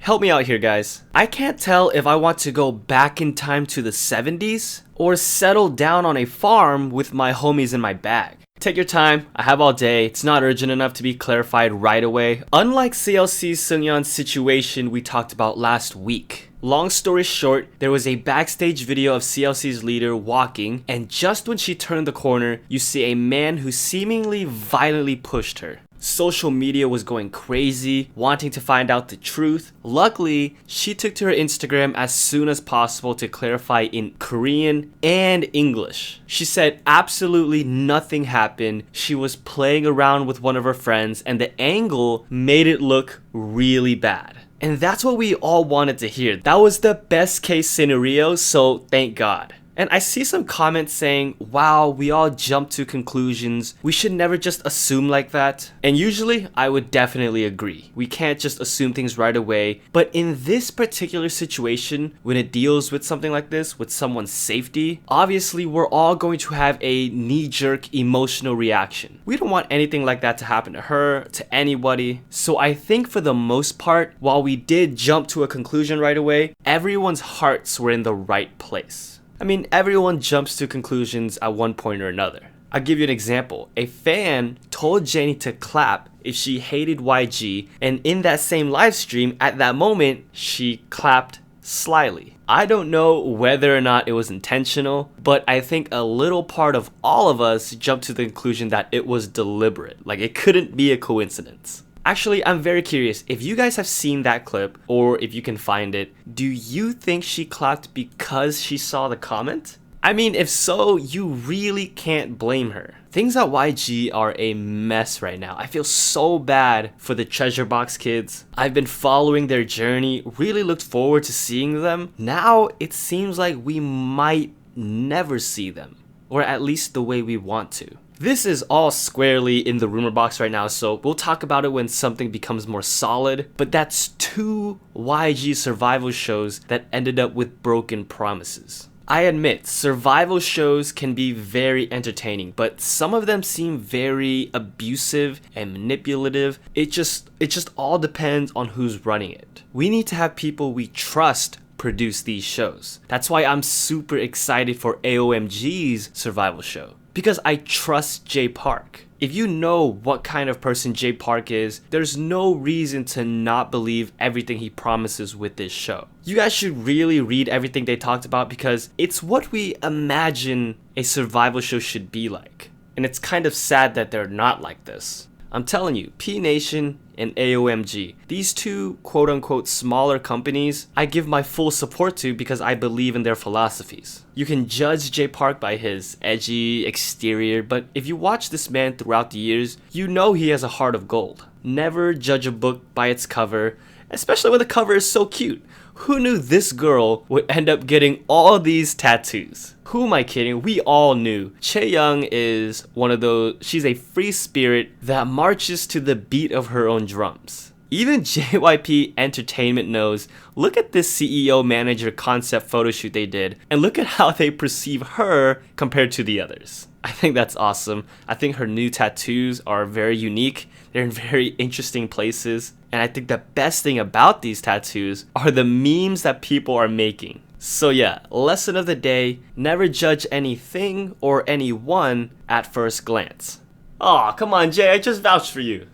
Help me out here, guys. I can't tell if I want to go back in time to the 70s or settle down on a farm with my homies in my bag. Take your time, I have all day, it's not urgent enough to be clarified right away. Unlike CLC Seungyeon's situation we talked about last week. Long story short, there was a backstage video of CLC's leader walking, and just when she turned the corner, you see a man who seemingly violently pushed her. Social media was going crazy, wanting to find out the truth. Luckily, she took to her Instagram as soon as possible to clarify in Korean and English. She said absolutely nothing happened. She was playing around with one of her friends, and the angle made it look really bad. And that's what we all wanted to hear. That was the best case scenario, so thank God. And I see some comments saying, wow, we all jump to conclusions. We should never just assume like that. And usually, I would definitely agree. We can't just assume things right away. But in this particular situation, when it deals with something like this, with someone's safety, obviously we're all going to have a knee-jerk emotional reaction. We don't want anything like that to happen to her, to anybody. So I think for the most part, while we did jump to a conclusion right away, everyone's hearts were in the right place. I mean, everyone jumps to conclusions at one point or another. I'll give you an example. A fan told Jennie to clap if she hated YG, and in that same live stream, at that moment, she clapped slyly. I don't know whether or not it was intentional, but I think a little part of all of us jumped to the conclusion that it was deliberate. Like, it couldn't be a coincidence. Actually, I'm very curious, if you guys have seen that clip, or if you can find it, do you think she clapped because she saw the comment? I mean, if so, you really can't blame her. Things at YG are a mess right now. I feel so bad for the Treasure Box kids. I've been following their journey, really looked forward to seeing them. Now, it seems like we might never see them, or at least the way we want to. This is all squarely in the rumor box right now, so we'll talk about it when something becomes more solid, but that's 2 YG survival shows that ended up with broken promises. I admit, survival shows can be very entertaining, but some of them seem very abusive and manipulative. It just all depends on who's running it. We need to have people we trust produce these shows. That's why I'm super excited for AOMG's survival show. Because I trust Jay Park. If you know what kind of person Jay Park is, there's no reason to not believe everything he promises with this show. You guys should really read everything they talked about because it's what we imagine a survival show should be like. And it's kind of sad that they're not like this. I'm telling you, P Nation and AOMG, these 2 quote-unquote smaller companies, I give my full support to because I believe in their philosophies. You can judge Jay Park by his edgy exterior, but if you watch this man throughout the years, you know he has a heart of gold. Never judge a book by its cover, especially when the cover is so cute. Who knew this girl would end up getting all these tattoos? Who am I kidding? We all knew. Chaeyoung is one of those, she's a free spirit that marches to the beat of her own drums. Even JYP Entertainment knows, look at this CEO manager concept photo shoot they did, and look at how they perceive her compared to the others. I think that's awesome. I think her new tattoos are very unique. They're in very interesting places. And I think the best thing about these tattoos are the memes that people are making. So yeah, lesson of the day, never judge anything or anyone at first glance. Aw, come on Jay, I just vouched for you.